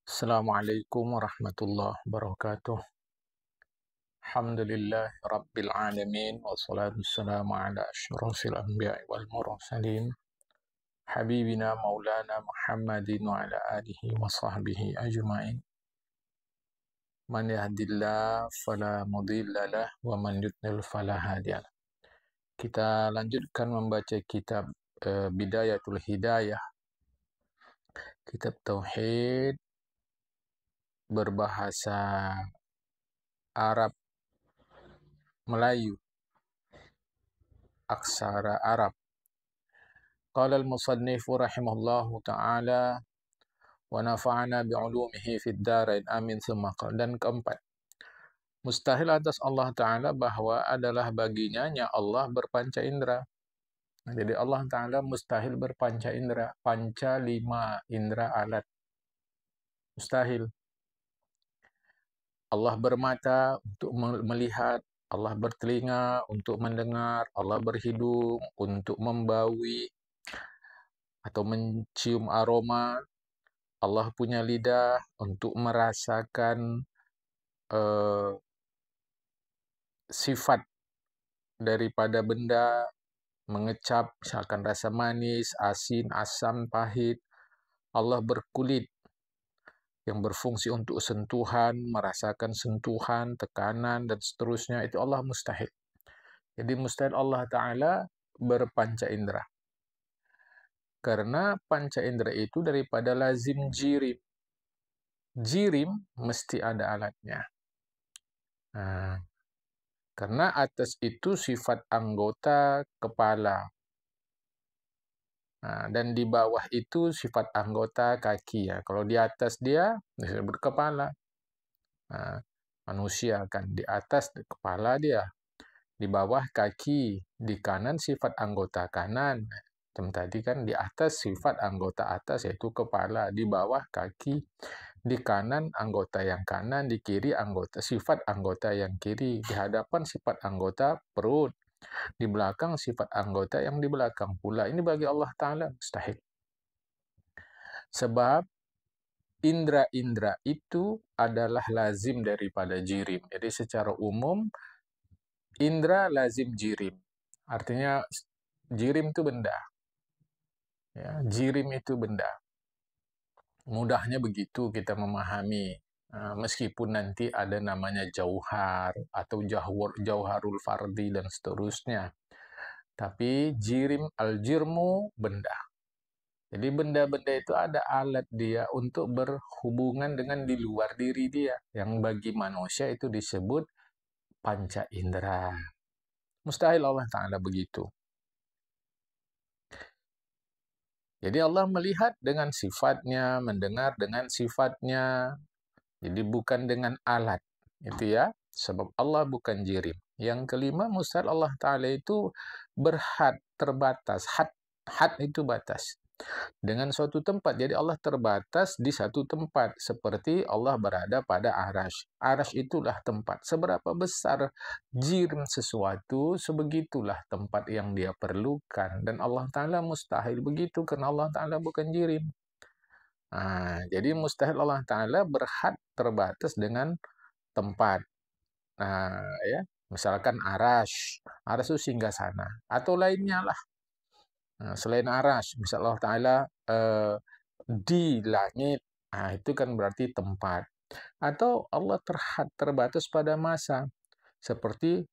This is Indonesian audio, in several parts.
Assalamualaikum warahmatullahi wabarakatuh. Alhamdulillah Rabbil Alamin. Wassalatu wassalamu ala asyrafil anbiya'i wal mursalin. Habibina maulana Muhammadin wa ala alihi wa sahbihi ajma'in. Man yahdillah fala mudilla lah wa man yudlil fala hadiya lah. Kita lanjutkan membaca kitab Bidayatul Hidayah, kitab Tauhid berbahasa Arab Melayu, aksara Arab. Qala al-musannifu rahimahullahu ta'ala wa nafa'ana bi'ulumihi fid darain amin summa qala. Dan keempat, mustahil atas Allah Ta'ala bahwa adalah baginya Allah berpanca indera. Jadi Allah Ta'ala mustahil berpanca indera, panca 5 indera alat. Mustahil. Allah bermata untuk melihat, Allah bertelinga untuk mendengar, Allah berhidung untuk membaui atau mencium aroma, Allah punya lidah untuk merasakan sifat daripada benda, mengecap, misalkan rasa manis, asin, asam, pahit. Allah berkulit yang berfungsi untuk sentuhan, merasakan sentuhan, tekanan, dan seterusnya. Itu Allah mustahil. Jadi mustahil Allah Ta'ala berpanca indera. Karena panca indera itu daripada lazim jirim. Jirim mesti ada alatnya. Karena atas itu sifat anggota kepala. Dan di bawah itu sifat anggota kaki. Ya. Kalau di atas dia disebut kepala. Manusia kan di atas kepala dia. Di bawah kaki. Di kanan sifat anggota kanan. Macam tadi kan di atas sifat anggota atas yaitu kepala. Di bawah kaki. Di kanan anggota yang kanan. Di kiri sifat anggota yang kiri. Di hadapan sifat anggota perut. Di belakang sifat anggota yang di belakang pula. Ini bagi Allah Ta'ala mustahil. Sebab indra-indra itu adalah lazim daripada jirim. Jadi secara umum, indra lazim jirim. Artinya jirim itu benda. Ya, jirim itu benda. Mudahnya begitu kita memahami. Meskipun nanti ada namanya jauhar atau jauharul fardi dan seterusnya. Tapi jirim al-jirmu benda. Jadi benda-benda itu ada alat dia untuk berhubungan dengan di luar diri dia. Yang bagi manusia itu disebut panca indera. Mustahil Allah Ta'ala begitu. Jadi Allah melihat dengan sifatnya, mendengar dengan sifatnya. Jadi bukan dengan alat. Itu ya. Sebab Allah bukan jirim. Yang kelima, mustahil Allah Ta'ala itu berhad, terbatas. Had itu batas. Dengan suatu tempat. Jadi Allah terbatas di satu tempat. Seperti Allah berada pada arash. Arash itulah tempat. Seberapa besar jirim sesuatu, sebegitulah tempat yang dia perlukan. Dan Allah Ta'ala mustahil begitu. Karena Allah Ta'ala bukan jirim. Jadi mustahil Allah Ta'ala berhad terbatas dengan tempat. Ya, misalkan arash. Arash itu singgah sana. Atau lainnya lah. Selain arash, misal Allah Ta'ala di langit, itu kan berarti tempat. Atau Allah terbatas pada masa, seperti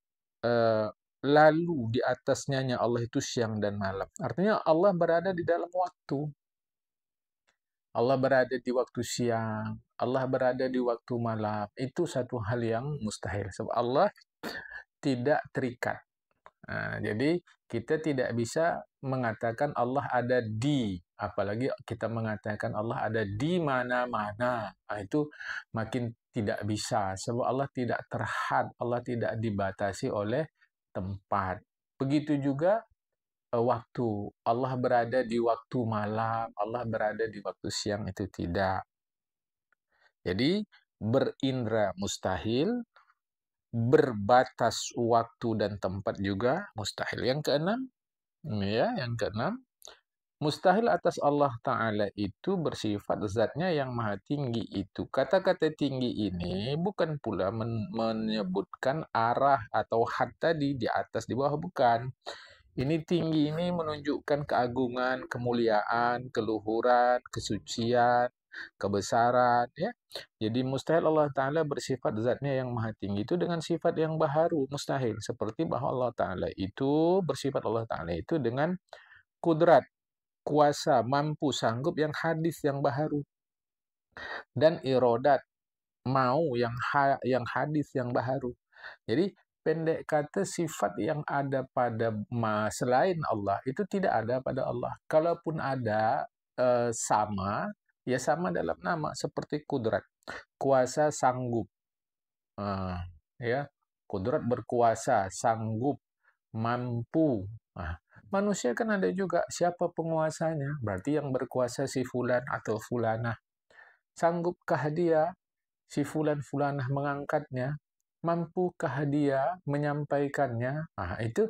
lalu di atasnya Allah itu siang dan malam. Artinya Allah berada di dalam waktu. Allah berada di waktu siang, Allah berada di waktu malam. Itu satu hal yang mustahil. Sebab Allah tidak terikat. Jadi kita tidak bisa mengatakan Allah ada di, apalagi kita mengatakan Allah ada di mana-mana. Itu makin tidak bisa, sebab Allah tidak terhad, Allah tidak dibatasi oleh tempat. Begitu juga waktu. Allah berada di waktu malam, Allah berada di waktu siang, itu tidak. Jadi berindra mustahil, berbatas waktu dan tempat juga mustahil. Yang keenam, Mustahil atas Allah Ta'ala itu bersifat zatnya yang maha tinggi itu. Kata-kata tinggi ini bukan pula menyebutkan arah atau had tadi, di atas, di bawah, bukan. Ini tinggi ini menunjukkan keagungan, kemuliaan, keluhuran, kesucian, kebesaran, ya. Jadi mustahil Allah Ta'ala bersifat zatnya yang maha tinggi itu dengan sifat yang baharu, mustahil. Seperti bahwa Allah Ta'ala itu, bersifat Allah Ta'ala itu dengan kudrat, kuasa, mampu, sanggup yang hadis, yang baharu. Dan irodat, mau, yang hadis, yang baharu. Jadi pendek kata, sifat yang ada pada selain Allah itu tidak ada pada Allah. Kalaupun ada, sama, ya sama dalam nama, seperti kudrat, kuasa, sanggup. Ya, kudrat, berkuasa, sanggup, mampu. Manusia kan ada juga, siapa penguasanya? Berarti yang berkuasa si fulan atau fulanah. Sanggupkah dia, si fulan-fulanah, mengangkatnya? Mampukah dia menyampaikannya? Itu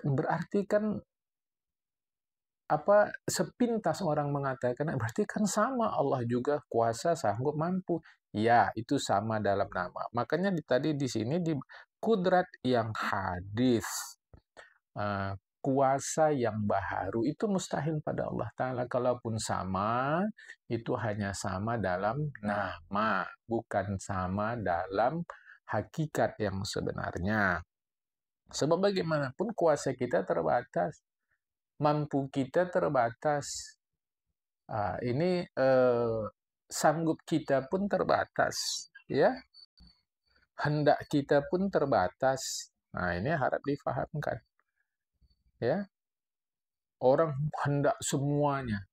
berarti kan sepintas orang mengatakan, berarti kan sama, Allah juga kuasa, sanggup, mampu. Ya, itu sama dalam nama. Makanya tadi di sini di kudrat yang hadis, kuasa yang baharu, itu mustahil pada Allah Ta'ala. Kalaupun sama, itu hanya sama dalam nama, bukan sama dalam hakikat yang sebenarnya. Sebab bagaimanapun kuasa kita terbatas, mampu kita terbatas. Ini sanggup kita pun terbatas, ya. Hendak kita pun terbatas. Ini harap difahamkan, ya. Orang hendak semuanya,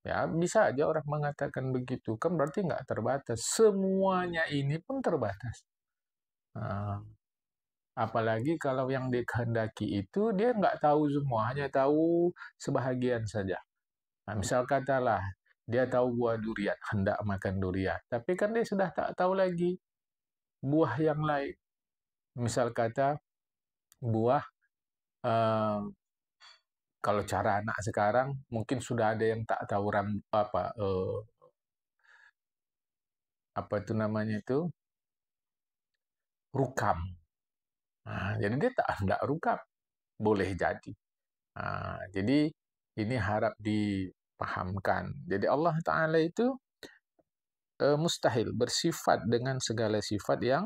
ya, bisa aja orang mengatakan begitu, kan berarti nggak terbatas. Semuanya ini pun terbatas. Apalagi kalau yang dikehendaki itu dia nggak tahu semua, hanya tahu sebahagian saja. Misal katalah, dia tahu buah durian, hendak makan durian. Tapi kan dia sudah tak tahu lagi buah yang lain. Misal kata, buah, kalau cara anak sekarang, mungkin sudah ada yang tak tahu apa itu namanya itu, rukam. Jadi dia tak hendak rukam. Boleh jadi. Jadi ini harap dipahamkan. Jadi Allah Ta'ala itu mustahil bersifat dengan segala sifat yang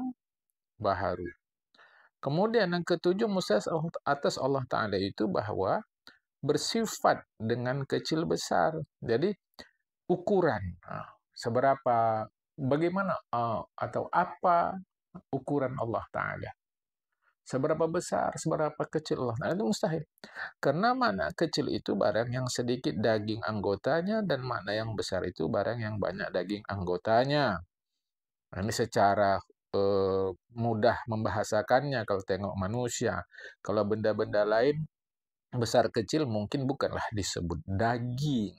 baharu. Kemudian yang ketujuh, mustahil atas Allah Ta'ala itu bahwa bersifat dengan kecil besar. Jadi ukuran, bagaimana atau apa ukuran Allah Ta'ala. Seberapa besar, seberapa kecil Allah Ta'ala, itu mustahil. Karena makna kecil itu barang yang sedikit daging anggotanya, dan makna yang besar itu barang yang banyak daging anggotanya. Ini secara mudah membahasakannya kalau tengok manusia. Kalau benda-benda lain, besar kecil mungkin bukanlah disebut daging.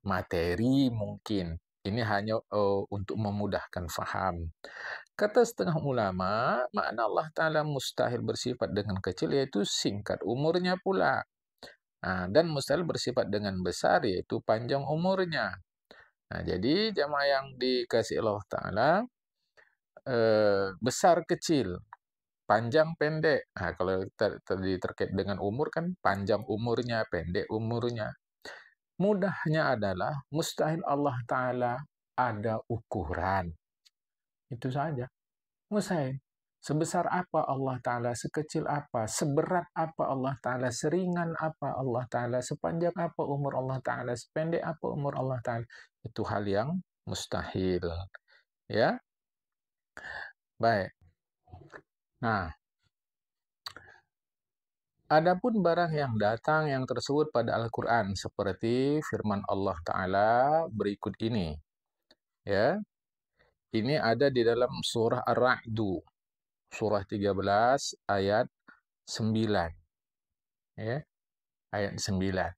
Materi mungkin. Ini hanya untuk memudahkan faham. Kata setengah ulama, makna Allah Ta'ala mustahil bersifat dengan kecil, yaitu singkat umurnya pula. Dan mustahil bersifat dengan besar, yaitu panjang umurnya. Jadi jamaah yang dikasih Allah Ta'ala, besar kecil, panjang pendek. Kalau tadi terkait dengan umur kan, panjang umurnya, pendek umurnya. Mudahnya adalah mustahil Allah Ta'ala ada ukuran. Itu saja. Mustahil. Sebesar apa Allah Ta'ala, sekecil apa, seberat apa Allah Ta'ala, seringan apa Allah Ta'ala, sepanjang apa umur Allah Ta'ala, sependek apa umur Allah Ta'ala. Itu hal yang mustahil. Ya. Baik. Nah, adapun barang yang datang yang tersebut pada Al-Quran, seperti firman Allah Ta'ala berikut ini. Ya, ini ada di dalam surah Ar-Ra'du, surah 13, ayat 9. Ya, ayat 9.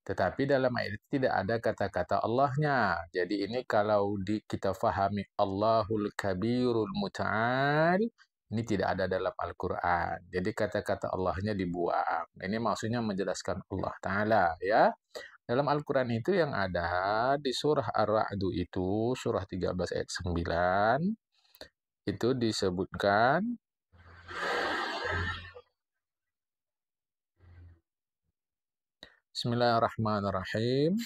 Tetapi dalam ayat itu tidak ada kata-kata Allahnya. Jadi ini kalau kita fahami Allahul Kabirul Muta'al, Ini tidak ada dalam Al-Quran. Jadi kata-kata Allahnya dibuang. Ini maksudnya menjelaskan Allah Ta'ala ya. Dalam Al-Quran itu yang ada di surah Ar-Ra'du itu, surah 13 ayat 9, itu disebutkan, Bismillahirrahmanirrahim,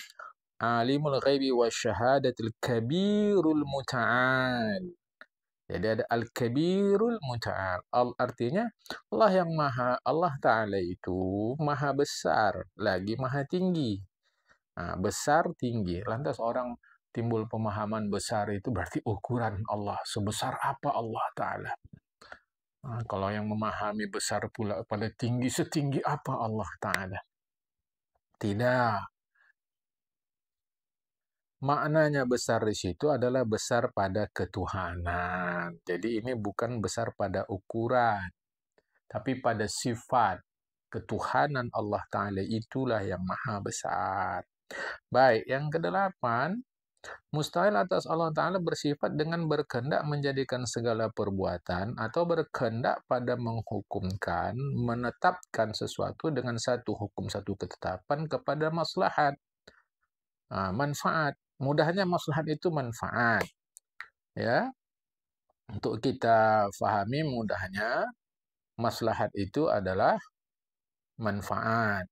Alimul ghaibi wa syahadatil kabirul muta'al. Jadi ada Al-Kabirul Muta'al. Artinya Allah yang Allah Ta'ala itu maha besar, lagi maha tinggi. Nah, besar tinggi. Lantas orang timbul pemahaman besar itu berarti ukuran Allah. Sebesar apa Allah Ta'ala? Nah, kalau yang memahami besar pula pada tinggi, setinggi apa Allah Ta'ala? Tidak. Maknanya besar di situ adalah besar pada ketuhanan. Jadi ini bukan besar pada ukuran, tapi pada sifat. Ketuhanan Allah Ta'ala itulah yang maha besar. Baik, yang kedelapan, mustahil atas Allah Ta'ala bersifat dengan berkehendak menjadikan segala perbuatan atau berkehendak pada menghukumkan, menetapkan sesuatu dengan satu hukum, satu ketetapan kepada maslahat, manfaat. Mudahnya maslahat itu manfaat. Ya, untuk kita fahami mudahnya, maslahat itu adalah manfaat.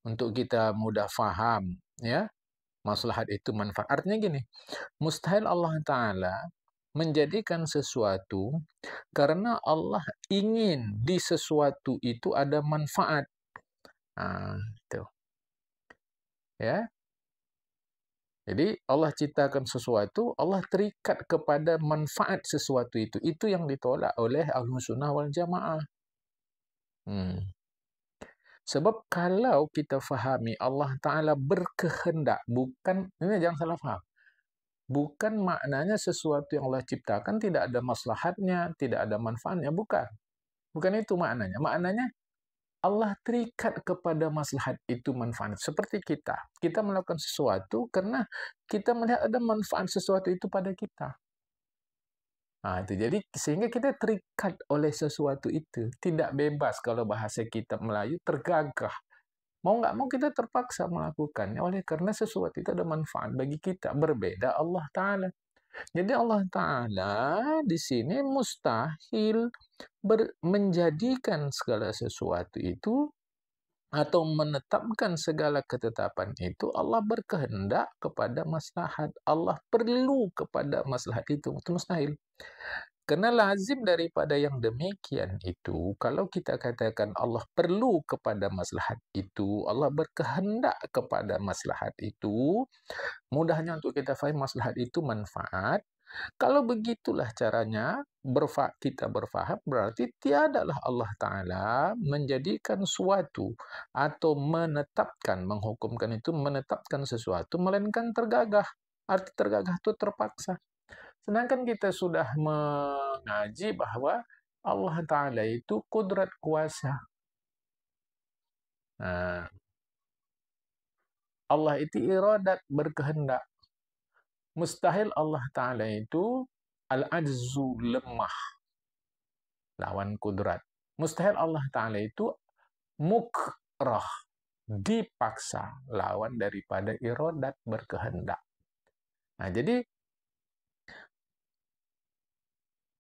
Untuk kita mudah faham, ya, maslahat itu manfaat. Artinya gini, mustahil Allah Ta'ala menjadikan sesuatu karena Allah ingin di sesuatu itu ada manfaat. Itu. Ya. Jadi Allah ciptakan sesuatu, Allah terikat kepada manfaat sesuatu itu. Itu yang ditolak oleh Ahlus Sunnah wal Jamaah. Sebab kalau kita fahami Allah Ta'ala berkehendak, bukan, ini jangan salah faham, bukan maknanya sesuatu yang Allah ciptakan tidak ada maslahatnya, tidak ada manfaatnya, bukan. Bukan itu maknanya. Maknanya Allah terikat kepada maslahat itu manfaat. Seperti kita. Kita melakukan sesuatu karena kita melihat ada manfaat sesuatu itu pada kita. Itu jadi sehingga kita terikat oleh sesuatu itu. Tidak bebas kalau bahasa kita Melayu, tergagah. Mau nggak mau kita terpaksa melakukannya oleh karena sesuatu itu ada manfaat bagi kita. Berbeda Allah Ta'ala. Jadi Allah Ta'ala di sini mustahil menjadikan segala sesuatu itu atau menetapkan segala ketetapan itu. Allah berkehendak kepada maslahat. Allah perlu kepada maslahat itu. Itu mustahil. Karena lazim daripada yang demikian itu, kalau kita katakan Allah perlu kepada maslahat itu, Allah berkehendak kepada maslahat itu, mudahnya untuk kita faham maslahat itu manfaat. Kalau begitulah caranya kita berfaham, berarti tiadalah Allah Ta'ala menjadikan suatu atau menetapkan, menghukumkan itu, menetapkan sesuatu, melainkan tergagah. Arti tergagah itu terpaksa. Sedangkan kita sudah mengaji bahwa Allah Ta'ala itu kudrat kuasa. Allah itu iradat, berkehendak. Mustahil Allah Ta'ala itu al-ajzu, lemah, lawan kudrat. Mustahil Allah Ta'ala itu mukrah, dipaksa, lawan daripada iradat, berkehendak. Jadi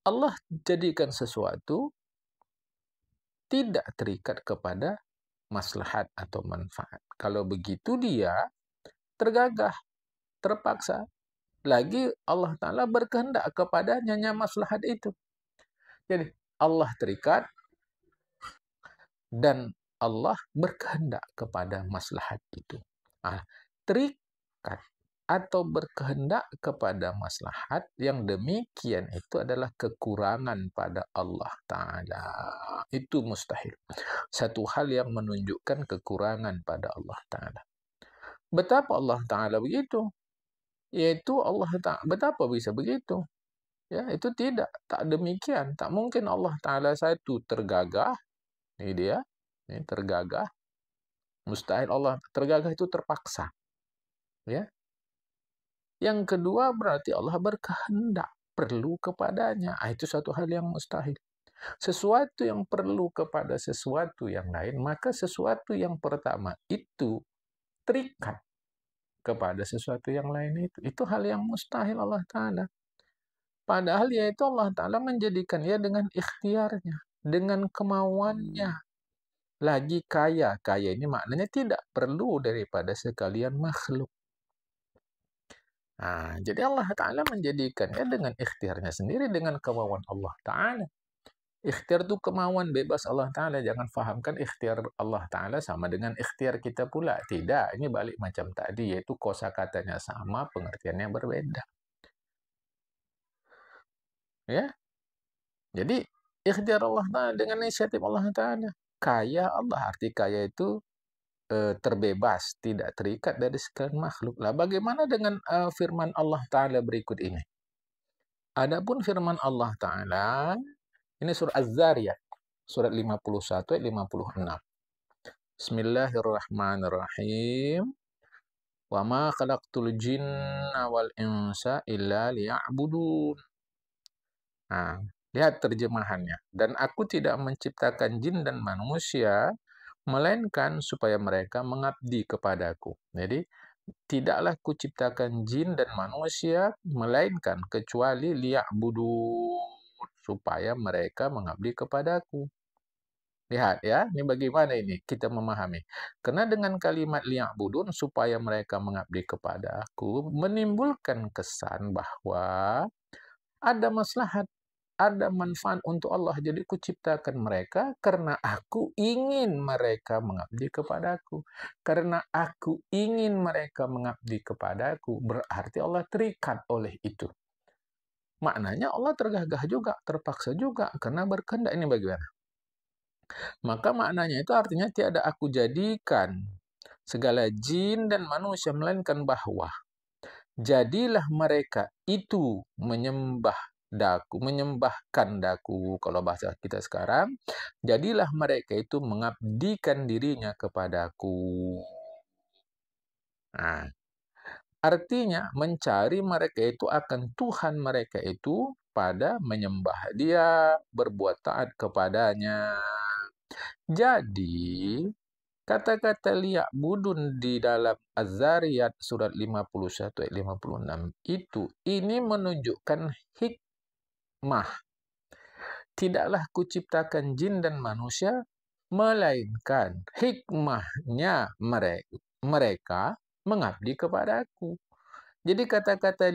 Allah jadikan sesuatu tidak terikat kepada maslahat atau manfaat. Kalau begitu dia tergagah, terpaksa. Lagi Allah Ta'ala berkehendak kepadanya maslahat itu. Jadi Allah terikat dan Allah berkehendak kepada maslahat itu. Terikat atau berkehendak kepada maslahat yang demikian itu adalah kekurangan pada Allah Ta'ala. Itu mustahil. Satu hal yang menunjukkan kekurangan pada Allah Ta'ala. Betapa Allah Ta'ala begitu? Yaitu Allah Ta'ala, betapa bisa begitu? Ya, itu tak demikian. Tak mungkin Allah Ta'ala satu tergagah. Ini dia, ini tergagah. Mustahil Allah tergagah itu terpaksa. Ya. Yang kedua berarti Allah berkehendak. perlu kepadanya. Itu suatu hal yang mustahil. Sesuatu yang perlu kepada sesuatu yang lain, maka sesuatu yang pertama itu terikat kepada sesuatu yang lain itu. Itu hal yang mustahil Allah Ta'ala. Padahal yaitu Allah Ta'ala menjadikan ia dengan ikhtiarnya, dengan kemauannya. Lagi kaya. Kaya ini maknanya tidak perlu daripada sekalian makhluk. Jadi Allah Ta'ala menjadikannya dengan ikhtiarnya sendiri, dengan kemauan Allah Ta'ala. Ikhtiar itu kemauan bebas Allah Ta'ala. Jangan fahamkan ikhtiar Allah Ta'ala sama dengan ikhtiar kita pula. Tidak, ini balik macam tadi, yaitu kosakatanya sama, pengertiannya berbeda. Ya, jadi ikhtiar Allah Ta'ala dengan inisiatif Allah Ta'ala. Kaya Allah, arti kaya itu terbebas, tidak terikat dari sekalian makhluk. Lah, bagaimana dengan firman Allah Ta'ala berikut ini? Adapun firman Allah Ta'ala, ini surah Az-Zariyat, surat 51 ayat 56. Bismillahirrahmanirrahim. Wa ma khalaqtul jinna wal insa illa liya'budun. Lihat terjemahannya. Dan aku tidak menciptakan jin dan manusia, melainkan supaya mereka mengabdi kepadaku. Jadi, tidaklah kuciptakan jin dan manusia, melainkan kecuali liya'budun, supaya mereka mengabdi kepadaku. Lihat ya, ini bagaimana ini kita memahami. Karena dengan kalimat liya'budun, supaya mereka mengabdi kepadaku, menimbulkan kesan bahwa ada maslahat, ada manfaat untuk Allah. Jadi kuciptakan mereka karena aku ingin mereka mengabdi kepadaku. Karena aku ingin mereka mengabdi kepadaku, berarti Allah terikat oleh itu. Maknanya Allah tergagah juga, terpaksa juga, karena berkehendak. Ini bagaimana? Maka maknanya itu artinya tiada aku jadikan segala jin dan manusia, melainkan bahwa jadilah mereka itu menyembahkan daku, kalau bahasa kita sekarang, jadilah mereka itu mengabdikan dirinya kepadaku. Artinya mencari mereka itu akan Tuhan mereka itu pada menyembah Dia, berbuat taat kepadanya. Jadi, kata-kata liya'budun di dalam Az-Zariyat surat 51 ayat 56 itu, ini menunjukkan hikmah. Tidaklah kuciptakan jin dan manusia, melainkan hikmahnya mereka mengabdi kepadaku. Jadi kata-kata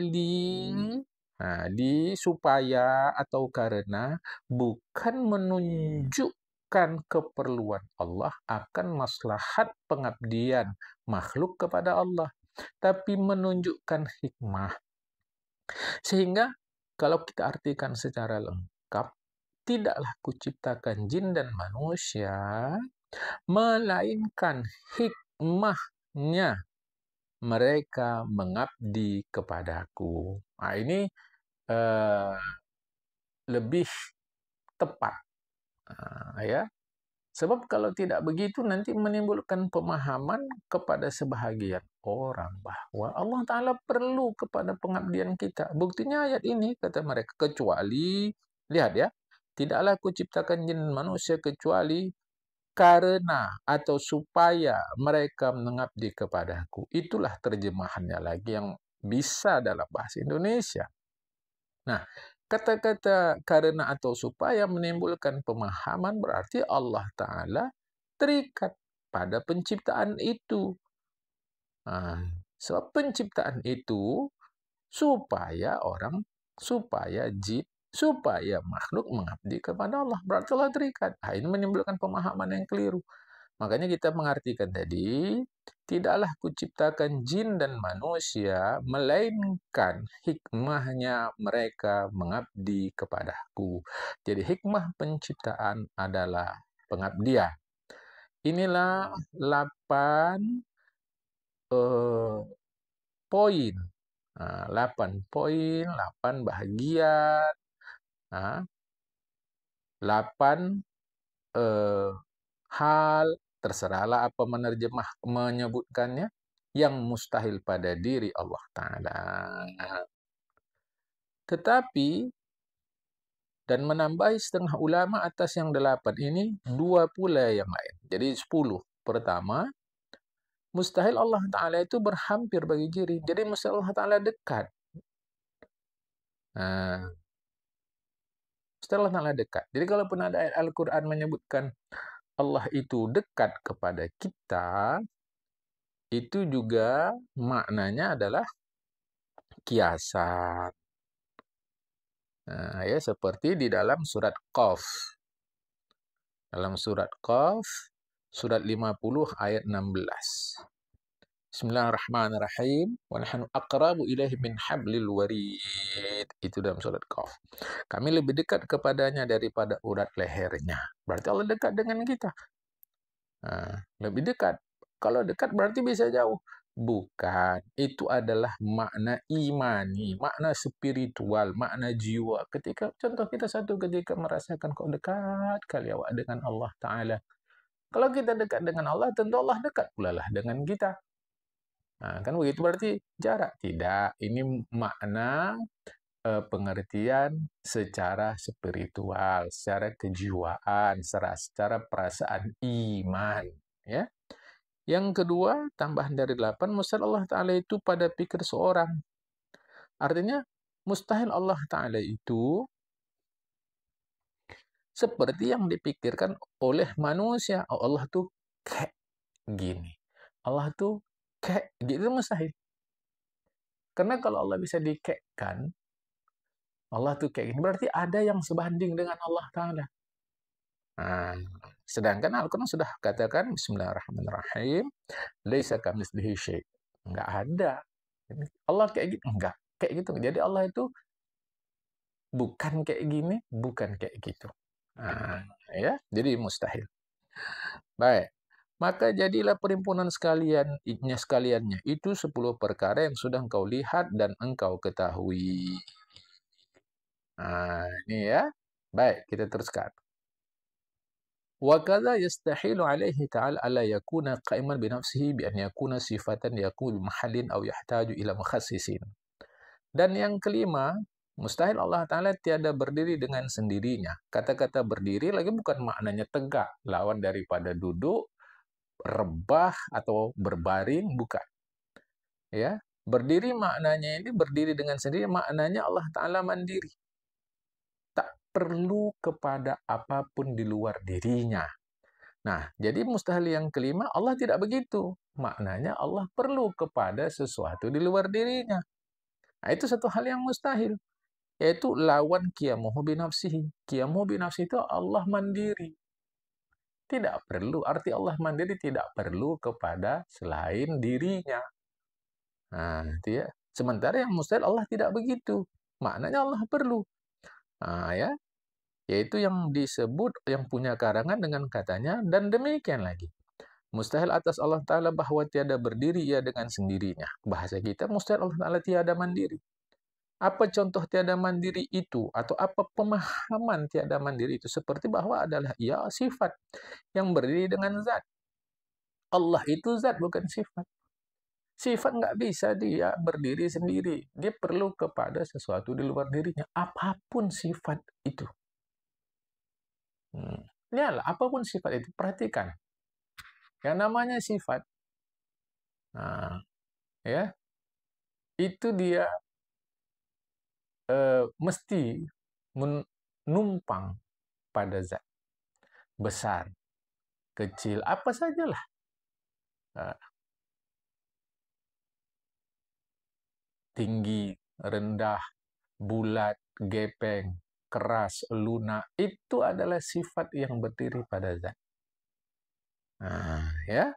di supaya atau karena bukan menunjukkan keperluan Allah akan maslahat pengabdian makhluk kepada Allah, tapi menunjukkan hikmah. Sehingga kalau kita artikan secara lengkap, tidaklah kuciptakan jin dan manusia, melainkan hikmahnya mereka mengabdi kepadaku. Ini lebih tepat, ya. Sebab kalau tidak begitu nanti menimbulkan pemahaman kepada sebahagian orang bahwa Allah Ta'ala perlu kepada pengabdian kita. Buktinya ayat ini, kata mereka, kecuali, lihat ya, tidaklah kuciptakan jin manusia kecuali karena atau supaya mereka mengabdi kepadaku. Itulah terjemahannya lagi yang bisa dalam bahasa Indonesia. Nah, kata-kata karena atau supaya menimbulkan pemahaman berarti Allah Ta'ala terikat pada penciptaan itu. Sebab penciptaan itu supaya jin, supaya makhluk mengabdi kepada Allah. Berarti Allah terikat. Ini menimbulkan pemahaman yang keliru. Makanya kita mengartikan tadi, tidaklah kuciptakan jin dan manusia, melainkan hikmahnya mereka mengabdi kepadaku. Jadi hikmah penciptaan adalah pengabdian. Inilah 8 poin. 8 poin, 8 bahagian, 8 hal, terserahlah apa menyebutkannya, yang mustahil pada diri Allah Ta'ala. Tetapi, dan menambahi setengah ulama atas yang 8 ini, 2 pula yang lain. Jadi 10. Pertama, mustahil Allah Ta'ala itu berhampir bagi diri. Jadi mustahil Allah Ta'ala dekat. Nah, mustahil Allah Ta'ala dekat. Jadi kalaupun ada ayat Al-Quran menyebutkan Allah itu dekat kepada kita, itu juga maknanya adalah kiasan. Nah, ya, seperti di dalam surat Qaf. Dalam surat Qaf, surat 50 ayat 16. Bismillahirrahmanirrahim. Wa nahnu aqrabu ilaihi min hablil warid. Itu dalam surat Qaf. Kami lebih dekat kepadanya daripada urat lehernya. Berarti Allah dekat dengan kita. Nah, lebih dekat. Kalau dekat berarti bisa jauh. Bukan. Itu adalah makna imani, makna spiritual, makna jiwa. Contoh kita satu ketika merasakan kok dekat kali awak dengan Allah Ta'ala. Kalau kita dekat dengan Allah, tentu Allah dekat pula lah dengan kita. Nah, kan begitu berarti jarak. Tidak. Ini makna pengertian secara spiritual, secara kejiwaan, secara perasaan iman. Ya. Yang kedua, tambahan dari 8, mustahil Allah Ta'ala itu pada pikir seorang. Artinya, mustahil Allah Ta'ala itu seperti yang dipikirkan oleh manusia. Oh, Allah tuh kayak gini. Allah tuh kayak gitu, mustahil. Karena kalau Allah bisa dikekkan, Allah tuh kayak gini, berarti ada yang sebanding dengan Allah Ta'ala. Nah, sedangkan Al-Quran sudah katakan, Bismillahirrahmanirrahim, laisa kamitslihi syai'. Enggak ada. Allah kayak gitu, enggak. Kayak gitu. Jadi Allah itu bukan kayak gini, bukan kayak gitu. Nah, ya, jadi mustahil. Baik. Maka jadilah perhimpunan sekaliannya itu 10 perkara yang sudah engkau lihat dan engkau ketahui. Nah, ini ya. Baik, kita teruskan. وكذا يستحيل عليه تعالى ألا يكون قائما بنفسه بأن يكون صفة يكون بمحل أو يحتاج إلى مخصصين. Dan yang kelima, mustahil Allah Ta'ala tiada berdiri dengan sendirinya. Kata-kata berdiri lagi bukan maknanya tegak, lawan daripada duduk, rebah, atau berbaring, bukan. Ya, berdiri maknanya ini berdiri dengan sendiri, maknanya Allah Ta'ala mandiri. Tak perlu kepada apapun di luar dirinya. Nah, jadi mustahil yang kelima, Allah tidak begitu. Maknanya Allah perlu kepada sesuatu di luar dirinya. Nah, itu satu hal yang mustahil. Yaitu lawan qiyamuhu binafsihi. Qiyamuhu binafsihi itu Allah mandiri. Tidak perlu. Arti Allah mandiri tidak perlu kepada selain dirinya. Nah, itu ya. Sementara yang mustahil Allah tidak begitu. Maknanya Allah perlu. Nah, ya. Yaitu yang disebut, yang punya karangan dengan katanya, dan demikian lagi. Mustahil atas Allah Ta'ala bahwa tiada berdiri ia dengan sendirinya. Bahasa kita, mustahil Allah Ta'ala tiada mandiri. Apa contoh tiada mandiri itu? Atau apa pemahaman tiada mandiri itu? Seperti bahwa adalah ia sifat yang berdiri dengan zat. Allah itu zat, bukan sifat. Sifat nggak bisa dia berdiri sendiri. Dia perlu kepada sesuatu di luar dirinya. Apapun sifat itu. Lihatlah, apapun sifat itu. Perhatikan. Yang namanya sifat, nah, ya, itu dia mesti menumpang pada zat. Besar, kecil, apa sajalah. Tinggi, rendah, bulat, gepeng, keras, lunak, itu adalah sifat yang berdiri pada zat. Nah, ya.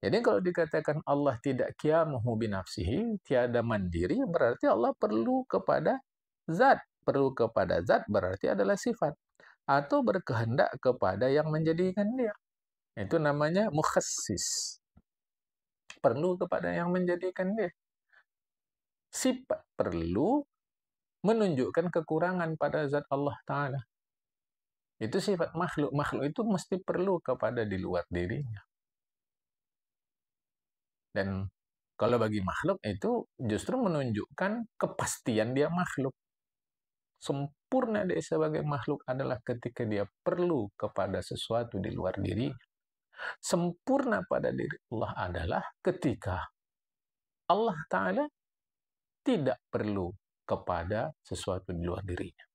Jadi kalau dikatakan Allah tidak qiyamuhu binafsihi, tiada mandiri, berarti Allah perlu kepada zat. Perlu kepada zat berarti adalah sifat. Atau berkehendak kepada yang menjadikan dia. Itu namanya mukhassis. Perlu kepada yang menjadikan dia. Sifat perlu menunjukkan kekurangan pada zat Allah Ta'ala. Itu sifat makhluk. Makhluk itu mesti perlu kepada di luar dirinya. Dan kalau bagi makhluk itu justru menunjukkan kepastian dia makhluk. Sempurna dia sebagai makhluk adalah ketika dia perlu kepada sesuatu di luar diri. Sempurna pada diri Allah adalah ketika Allah Ta'ala tidak perlu kepada sesuatu di luar dirinya.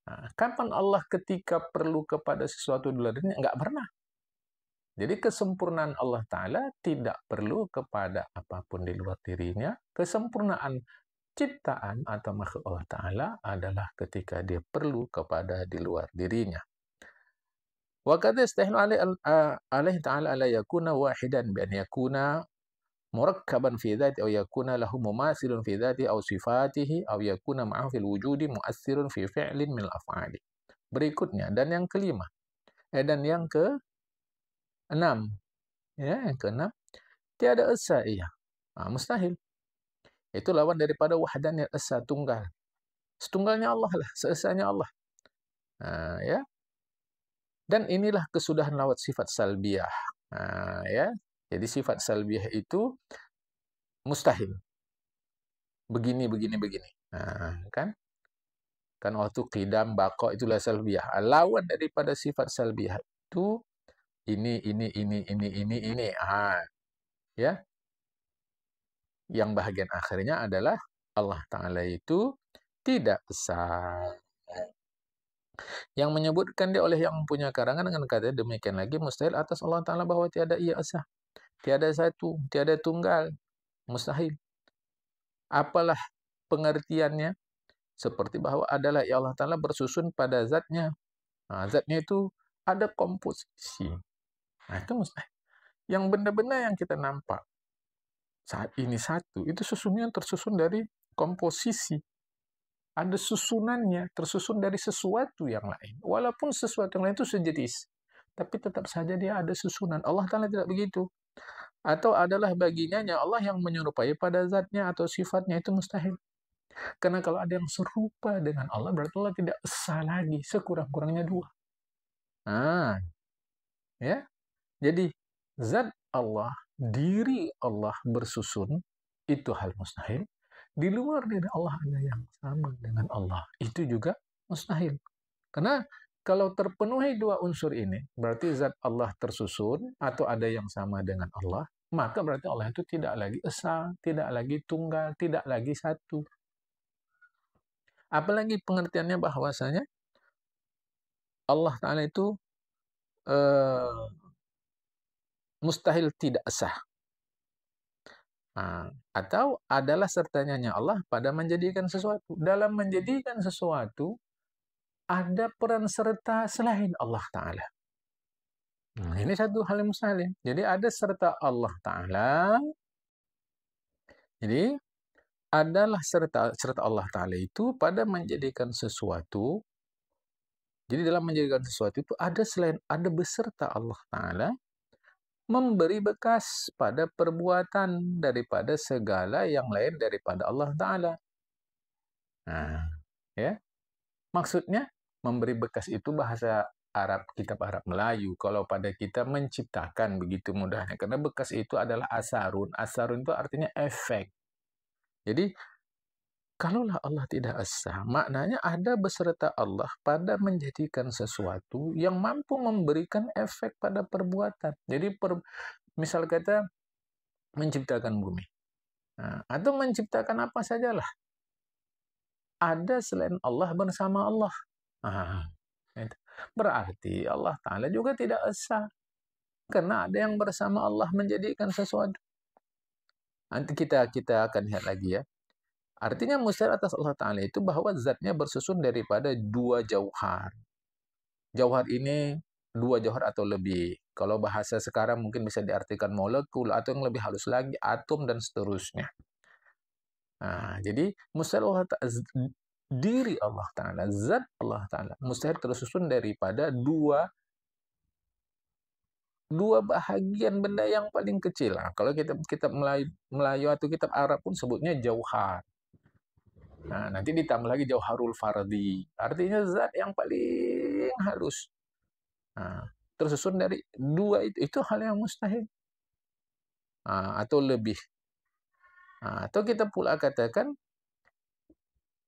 Nah, kapan Allah ketika perlu kepada sesuatu di luar dirinya? Enggak pernah. Jadi kesempurnaan Allah Ta'ala tidak perlu kepada apapun di luar dirinya. Kesempurnaan ciptaan atau makhluk Allah Ta'ala adalah ketika dia perlu kepada di luar dirinya. Wa qad yastahilu alaihi ta'ala ala yakuna wahidan bi an yakuna murakkaban fi dzati aw yakuna lahu mumathilun fi dzati aw sifatihi aw yakuna ma'ahu fil wujudi mu'athirun fi fi'lin min al-af'ali. Berikutnya dan yang kelima. Dan yang keenam. Ya, yang keenam, tiada esa ia. Mustahil. Itu lawan daripada wahdaniyat esa, tunggal. Setunggalnya Allah lah, seesanya Allah. Ya. Dan inilah kesudahan lewat sifat salbiyah. Ya. Jadi sifat salbiyah itu mustahil. Begini. Kan? Kan waktu qidam, baqa itulah salbiyah. Lawan daripada sifat salbiyah itu ini. Ya. Yang bahagian akhirnya adalah Allah Ta'ala itu tidak besar. Yang menyebutkan dia oleh yang mempunyai karangan dengan kata demikian lagi, mustahil atas Allah Ta'ala bahwa tiada ia esa, tiada satu, tiada tunggal, mustahil. Apalah pengertiannya? Seperti bahwa adalah ya Allah Ta'ala bersusun pada zatnya. Zatnya itu ada komposisi. Itu mustahil. Yang benda-benda yang kita nampak saat ini satu, itu susunnya tersusun dari komposisi. Ada susunannya, tersusun dari sesuatu yang lain. Walaupun sesuatu yang lain itu sejenis, tapi tetap saja dia ada susunan. Allah Ta'ala tidak begitu. Atau adalah baginya Allah yang menyerupai pada zatnya atau sifatnya, itu mustahil. Karena kalau ada yang serupa dengan Allah, berarti Allah tidak esa lagi, sekurang-kurangnya dua. Ya. Jadi, zat Allah, diri Allah bersusun, itu hal mustahil. Di luar diri Allah ada yang sama dengan Allah. Itu juga mustahil. Karena kalau terpenuhi dua unsur ini, berarti zat Allah tersusun atau ada yang sama dengan Allah, maka berarti Allah itu tidak lagi esa, tidak lagi tunggal, tidak lagi satu. Apalagi pengertiannya bahwasanya Allah Ta'ala itu mustahil tidak esa. Atau adalah sertanya Allah pada menjadikan sesuatu. Dalam menjadikan sesuatu, ada peran serta selain Allah Ta'ala. Ini satu hal yang mustahil. Jadi ada serta Allah Ta'ala. Jadi adalah serta Allah Ta'ala itu pada menjadikan sesuatu. Jadi dalam menjadikan sesuatu itu ada beserta Allah Ta'ala memberi bekas pada perbuatan daripada segala yang lain daripada Allah Ta'ala. Ya. Maksudnya, memberi bekas itu bahasa Arab, kitab Arab Melayu. Kalau pada kita menciptakan begitu mudahnya. Karena bekas itu adalah asarun. Asarun itu artinya efek. Jadi, kalaulah Allah tidak esa, maknanya ada beserta Allah pada menjadikan sesuatu yang mampu memberikan efek pada perbuatan. Jadi, misal kata menciptakan bumi. Atau menciptakan apa sajalah. Ada selain Allah bersama Allah. Berarti Allah Ta'ala juga tidak esa. Karena ada yang bersama Allah menjadikan sesuatu. Nanti kita akan lihat lagi ya. Artinya mustahil atas Allah Ta'ala itu bahwa zatnya bersusun daripada dua jauhar. Jauhar ini dua jauhar atau lebih. Kalau bahasa sekarang mungkin bisa diartikan molekul atau yang lebih halus lagi atom dan seterusnya. Jadi mustahil Allah Ta'ala, diri Allah Ta'ala, zat Allah Ta'ala mustahil tersusun daripada dua bahagian benda yang paling kecil. Kalau kitab Melayu atau kitab Arab pun sebutnya jauhar. Nanti ditambah lagi jauharul fardi. Artinya zat yang paling halus. Tersusun dari dua itu hal yang mustahil. Atau lebih. Atau kita pula katakan,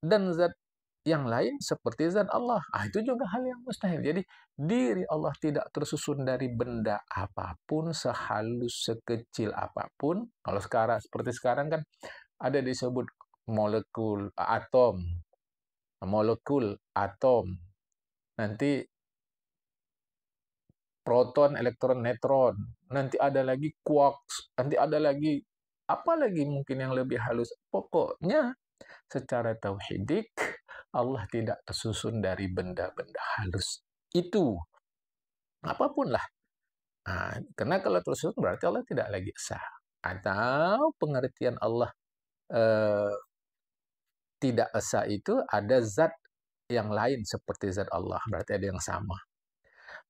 dan zat yang lain seperti zat Allah. Itu juga hal yang mustahil. Jadi diri Allah tidak tersusun dari benda apapun, sehalus sekecil apapun. Kalau sekarang seperti sekarang kan ada disebut molekul atom. Nanti proton, elektron, neutron. Nanti ada lagi quarks, nanti ada lagi apa lagi mungkin yang lebih halus. Pokoknya secara tauhidik Allah tidak tersusun dari benda-benda halus. Itu apapun lah. Karena kalau tersusun berarti Allah tidak lagi esa. Atau pengertian Allah tidak esa itu ada zat yang lain seperti zat Allah. Berarti ada yang sama.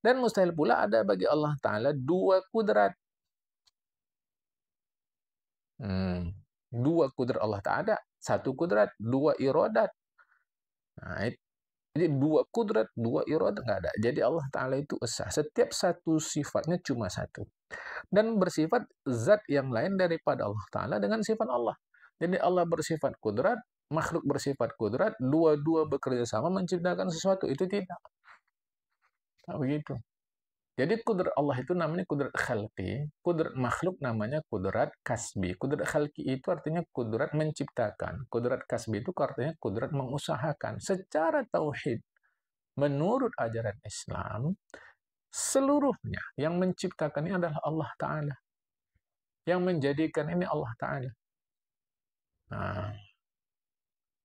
Dan mustahil pula ada bagi Allah Ta'ala dua kudrat. Dua kudrat Allah Ta'ala, satu kudrat, dua iradat. Jadi dua kudrat, dua iradat nggak ada. Jadi Allah Ta'ala itu esa. Setiap satu sifatnya cuma satu. Dan bersifat zat yang lain daripada Allah Ta'ala dengan sifat Allah. Jadi Allah bersifat kudrat, makhluk bersifat kudrat, dua-dua bekerja sama menciptakan sesuatu. Itu tidak. Nah, begitu. Jadi kudrat Allah itu namanya kudrat khalqi, kudrat makhluk namanya kudrat kasbi. Kudrat khalqi itu artinya kudrat menciptakan. Kudrat kasbi itu artinya kudrat mengusahakan. Secara tauhid, menurut ajaran Islam, seluruhnya yang menciptakan ini adalah Allah Ta'ala. Yang menjadikan ini Allah Ta'ala.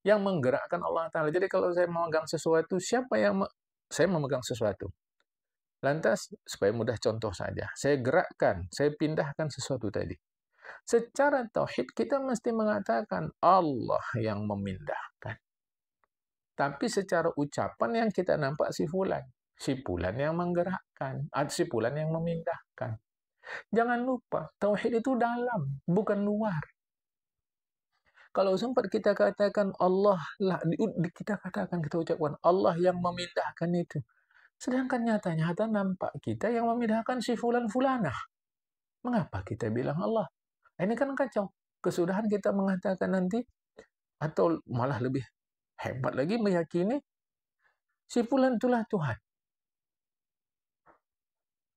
Yang menggerakkan Allah Ta'ala. Jadi kalau saya memegang sesuatu, saya memegang sesuatu. Lantas, supaya mudah contoh saja, saya gerakkan, saya pindahkan sesuatu tadi. Secara tauhid kita mesti mengatakan Allah yang memindahkan. Tapi secara ucapan yang kita nampak si fulan yang menggerakkan, atau si fulan yang memindahkan. Jangan lupa, tauhid itu dalam, bukan luar. Kalau sempat kita katakan Allah lah, kita ucapkan Allah yang memindahkan itu. Sedangkan nyata-nyata nampak kita yang memindahkan si fulan-fulanah. Mengapa kita bilang Allah? Ini kan kacau. Kesudahan kita mengatakan nanti, atau malah lebih hebat lagi meyakini, si fulan itulah Tuhan.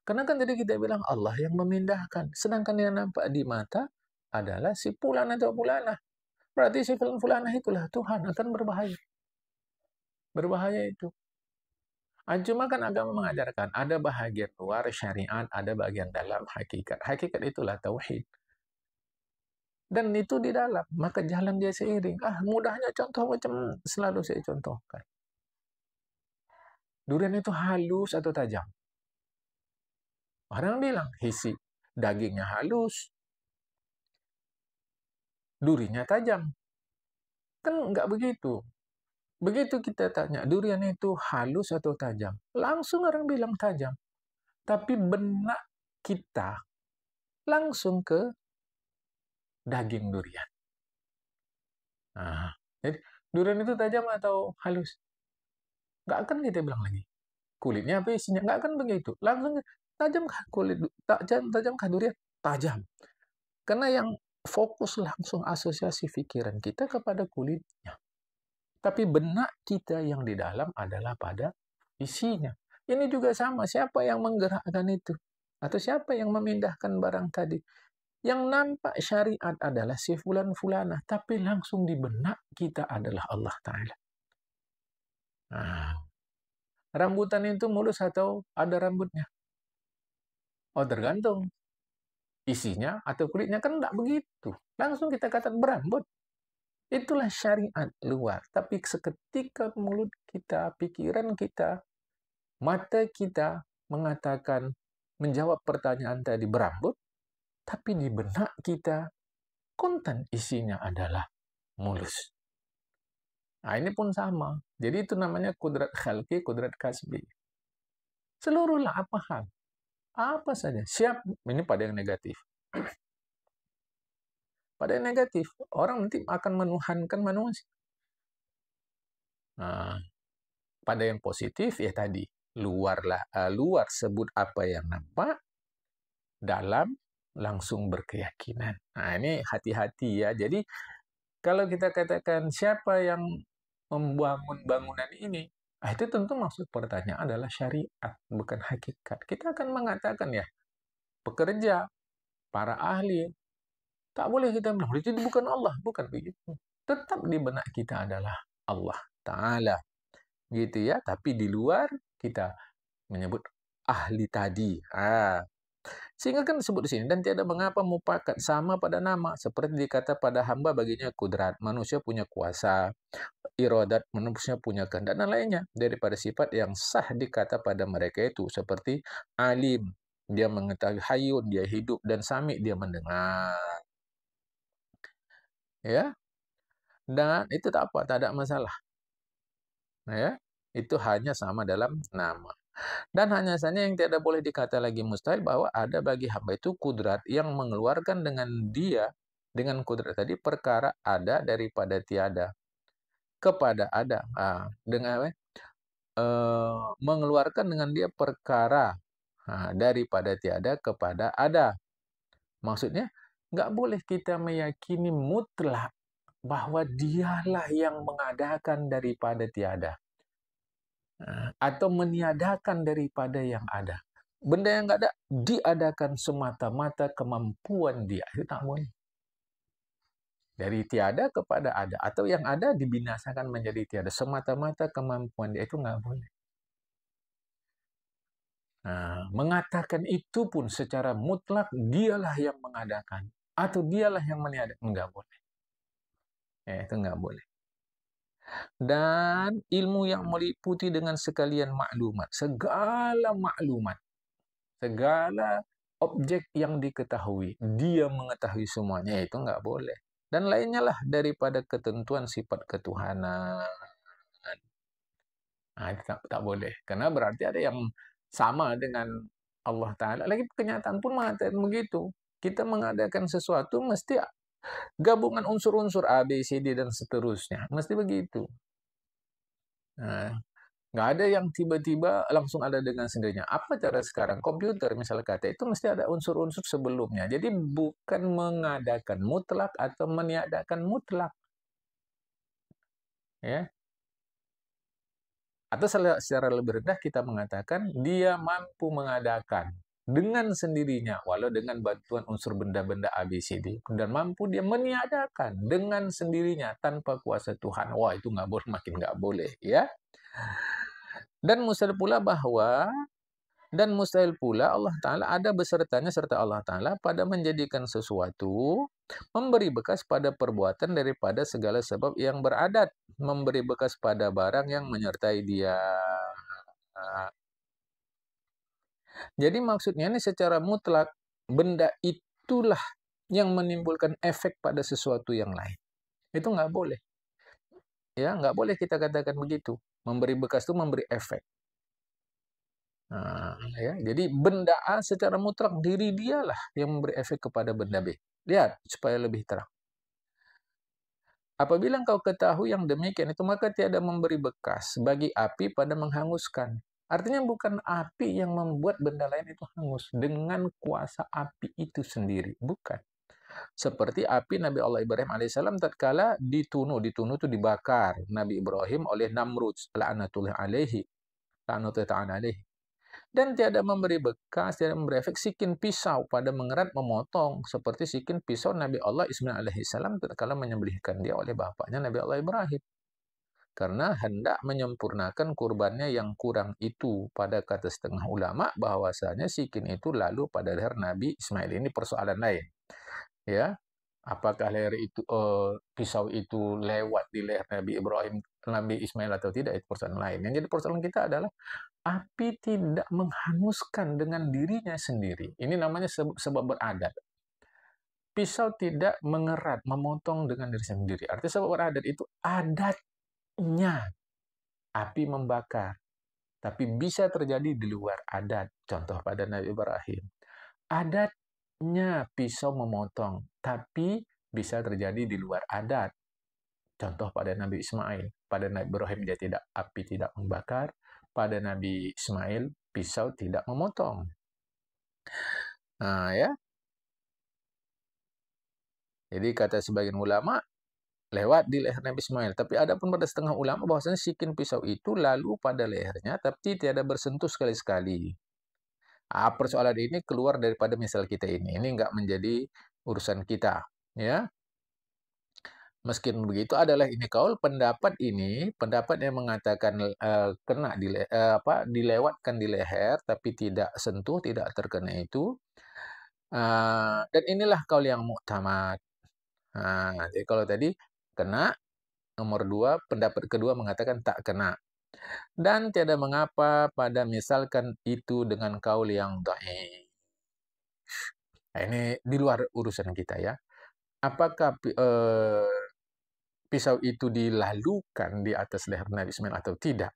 Karena kan tadi kita bilang Allah yang memindahkan. Sedangkan yang nampak di mata adalah si fulan atau fulanah. Berarti si fulan-fulanah itulah Tuhan, akan berbahaya. Berbahaya itu. Cuma kan agama mengajarkan, ada bahagian luar syariat, ada bagian dalam hakikat. Hakikat itulah tauhid. Dan itu di dalam, maka jalan dia seiring. Mudahnya contoh macam selalu saya contohkan. Durian itu halus atau tajam? Orang bilang, dagingnya halus, durinya tajam. Kan nggak begitu. Begitu kita tanya, durian itu halus atau tajam? Langsung orang bilang tajam. Tapi benak kita langsung ke daging durian. Jadi durian itu tajam atau halus? Nggak akan kita bilang lagi. Kulitnya apa isinya? Nggak akan begitu. Langsung tajamkah kulit? Tajamkah durian? Tajam. Karena yang fokus langsung asosiasi pikiran kita kepada kulitnya. Tapi benak kita yang di dalam adalah pada isinya. Ini juga sama. Siapa yang menggerakkan itu? Atau siapa yang memindahkan barang tadi? Yang nampak syariat adalah si fulan-fulanah. Tapi langsung di benak kita adalah Allah Ta'ala. Rambutan itu mulus atau ada rambutnya? Tergantung. Isinya atau kulitnya kan tidak begitu. Langsung kita katakan berambut. Itulah syariat luar. Tapi seketika mulut kita, pikiran kita, mata kita mengatakan, menjawab pertanyaan tadi berambut, tapi di benak kita, konten isinya adalah mulus. Ini pun sama. Jadi itu namanya kudrat khalqi, kudrat kasbi. Seluruhlah apa hal. Apa saja. Siap. Ini pada yang negatif. Pada yang negatif, orang nanti akan menuhankan manusia. Pada yang positif, ya tadi, luar sebut apa yang nampak, dalam langsung berkeyakinan. Ini hati-hati ya. Jadi, kalau kita katakan siapa yang membangun bangunan ini. Itu tentu maksud pertanyaan adalah syariat, bukan hakikat. Kita akan mengatakan ya, pekerja, para ahli, tak boleh kita bilang, itu bukan Allah, bukan begitu. Tetap di benak kita adalah Allah Ta'ala. Gitu ya, tapi di luar kita menyebut ahli tadi. Sehingga kan disebut di sini, dan tiada mengapa mupakat sama pada nama, seperti dikata pada hamba baginya kudrat, manusia punya kuasa, iradat, manusia punya kehendak, dan lainnya, daripada sifat yang sah dikata pada mereka itu, seperti alim, dia mengetahui, hayun, dia hidup, dan sami, dia mendengar. Ya, dan itu tak apa, tak ada masalah. Ya, itu hanya sama dalam nama. Dan hanya saja yang tidak boleh dikata lagi mustahil bahwa ada bagi hamba itu kudrat yang mengeluarkan dengan kudrat tadi perkara ada daripada tiada kepada ada. Dengan mengeluarkan dengan dia perkara daripada tiada kepada ada. Maksudnya, nggak boleh kita meyakini mutlak bahwa dialah yang mengadakan daripada tiada. Atau meniadakan daripada yang ada. Benda yang nggak ada, diadakan semata-mata kemampuan dia. Itu tak boleh. Dari tiada kepada ada. Atau yang ada dibinasakan menjadi tiada. Semata-mata kemampuan dia. Itu nggak boleh. Mengatakan itu pun secara mutlak, dialah yang mengadakan. Atau dialah yang meniadakan. Nggak boleh. Itu nggak boleh. Dan ilmu yang meliputi dengan sekalian maklumat. Segala maklumat. Segala objek yang diketahui, dia mengetahui semuanya, itu nggak boleh. Dan lainnya lah daripada ketentuan sifat ketuhanan. Itu tak boleh. Karena berarti ada yang sama dengan Allah Ta'ala. Lagi kenyataan pun mengatakan begitu. Kita mengadakan sesuatu mesti gabungan unsur-unsur A, B, C, D, dan seterusnya. Mesti begitu. Nggak ada yang tiba-tiba langsung ada dengan sendirinya. Apa cara sekarang? Komputer misalnya kata, itu mesti ada unsur-unsur sebelumnya. Jadi bukan mengadakan mutlak atau meniadakan mutlak. Ya. Atau secara lebih rendah kita mengatakan dia mampu mengadakan dengan sendirinya, walau dengan bantuan unsur benda-benda ABCD. Dan mampu dia meniadakan dengan sendirinya tanpa kuasa Tuhan. Wah, itu nggak boleh, makin nggak boleh. Ya. Dan mustahil pula Allah Ta'ala ada besertanya serta Allah Ta'ala pada menjadikan sesuatu memberi bekas pada perbuatan daripada segala sebab yang beradat, memberi bekas pada barang yang menyertai dia. Jadi maksudnya ini secara mutlak, benda itulah yang menimbulkan efek pada sesuatu yang lain. Itu nggak boleh. Ya, nggak boleh kita katakan begitu. Memberi bekas itu memberi efek. Ya, jadi benda A secara mutlak diri dialah yang memberi efek kepada benda B. Lihat supaya lebih terang. Apabila engkau ketahui yang demikian itu, maka tiada memberi bekas bagi api pada menghanguskan. Artinya bukan api yang membuat benda lain itu hangus dengan kuasa api itu sendiri, bukan. Seperti api Nabi Allah Ibrahim alaihissalam tatkala ditunuh itu dibakar Nabi Ibrahim oleh Namrud la'natullah alaihi, la'natullah alaihi. Dan tiada memberi bekas, tiada memberi efek sikin pisau pada mengerat memotong, seperti sikin pisau Nabi Allah Ismail alaihissalam tatkala menyembelihkan dia oleh bapaknya Nabi Allah Ibrahim. Karena hendak menyempurnakan kurbannya yang kurang itu. Pada kata setengah ulama bahwasanya sikin itu lalu pada leher Nabi Ismail. Ini persoalan lain. Ya, apakah leher itu pisau itu lewat di leher Nabi Ibrahim, Nabi Ismail atau tidak, itu persoalan lain. Yang jadi persoalan kita adalah api tidak menghanguskan dengan dirinya sendiri. Ini namanya sebab beradat. Pisau tidak mengerat, memotong dengan diri sendiri. Artinya sebab beradat itu adatnya api membakar. Tapi bisa terjadi di luar adat. Contoh pada Nabi Ibrahim. Adatnya pisau memotong, tapi bisa terjadi di luar adat. Contoh pada Nabi Ismail. Pada Nabi Ibrahim api tidak membakar. Pada Nabi Ismail pisau tidak memotong. Ya. Jadi kata sebagian ulama, lewat di leher Nabi Ismail. Tapi ada pun pada setengah ulama bahwasanya sikin pisau itu lalu pada lehernya, tapi tiada bersentuh sekali-sekali. Persoalan ini keluar daripada misal kita ini. Ini nggak menjadi urusan kita, ya. Meskipun begitu adalah ini kaul pendapat yang mengatakan kena dilewatkan di leher tapi tidak sentuh, tidak terkena itu. Dan inilah kaul yang muktamad. Jadi kalau tadi kena, nomor dua, pendapat kedua mengatakan tak kena. Dan tiada mengapa pada misalkan itu dengan kaul yang dhaif. Nah, ini di luar urusan kita ya. Apakah pisau itu dilalukan di atas leher Nabi Ismail atau tidak?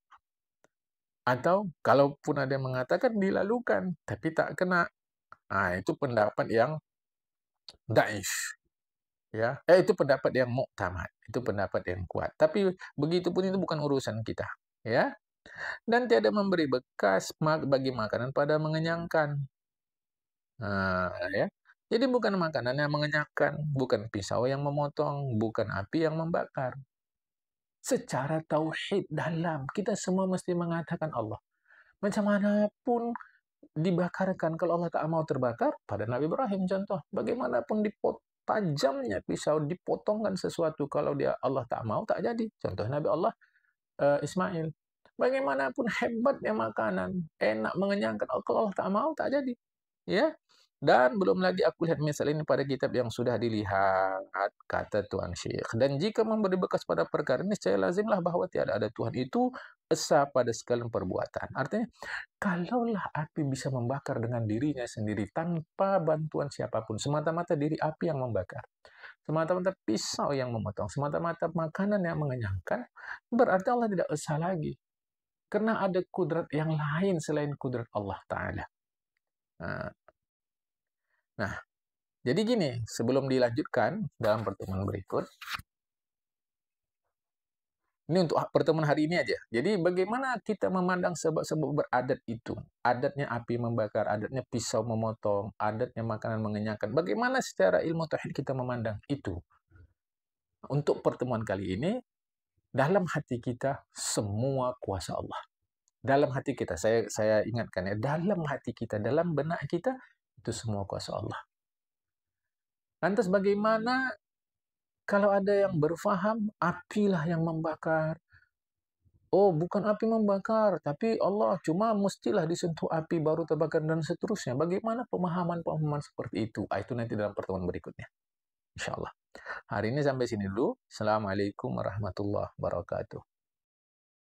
Atau kalaupun ada yang mengatakan dilalukan, tapi tak kena. Itu pendapat yang daif. Ya, itu pendapat yang muktamad, itu pendapat yang kuat. Tapi begitupun itu bukan urusan kita, ya. Dan tiada memberi bekas bagi makanan pada mengenyangkan. Ya. Jadi bukan makanan yang mengenyangkan, bukan pisau yang memotong, bukan api yang membakar. Secara tauhid dalam, kita semua mesti mengatakan Allah. Macam manapun dibakarkan, kalau Allah tak mau terbakar, pada Nabi Ibrahim contoh, bagaimanapun tajamnya pisau dipotongkan sesuatu, kalau dia Allah tak mau, tak jadi. Contoh Nabi Allah Ismail. Bagaimanapun hebatnya makanan, enak, mengenyangkan, kalau Allah tak mau, tak jadi. Ya. Dan belum lagi aku lihat misal ini pada kitab yang sudah dilihat, kata Tuan Syekh. Dan jika memberi bekas pada perkara ini, saya lazimlah bahwa tiada ada Tuhan itu esa pada sekalian perbuatan. Artinya, kalaulah api bisa membakar dengan dirinya sendiri tanpa bantuan siapapun, semata-mata diri api yang membakar, semata-mata pisau yang memotong, semata-mata makanan yang mengenyangkan, berarti Allah tidak esa lagi. Karena ada kudrat yang lain selain kudrat Allah Ta'ala. Nah, jadi gini, sebelum dilanjutkan dalam pertemuan berikut, ini untuk pertemuan hari ini aja. Jadi bagaimana kita memandang sebab-sebab beradat itu? Adatnya api membakar, adatnya pisau memotong, adatnya makanan mengenyangkan. Bagaimana secara ilmu tauhid kita memandang itu? Untuk pertemuan kali ini, dalam hati kita semua kuasa Allah. Dalam hati kita, saya ingatkan ya, dalam hati kita, dalam benak kita, itu semua kuasa Allah. Lantas bagaimana kalau ada yang berfaham, apilah yang membakar. Oh, bukan api membakar, tapi Allah cuma mestilah disentuh api baru terbakar dan seterusnya. Bagaimana pemahaman-pemahaman seperti itu? Itu nanti dalam pertemuan berikutnya. Insya Allah. Hari ini sampai sini dulu. Assalamualaikum warahmatullahi wabarakatuh.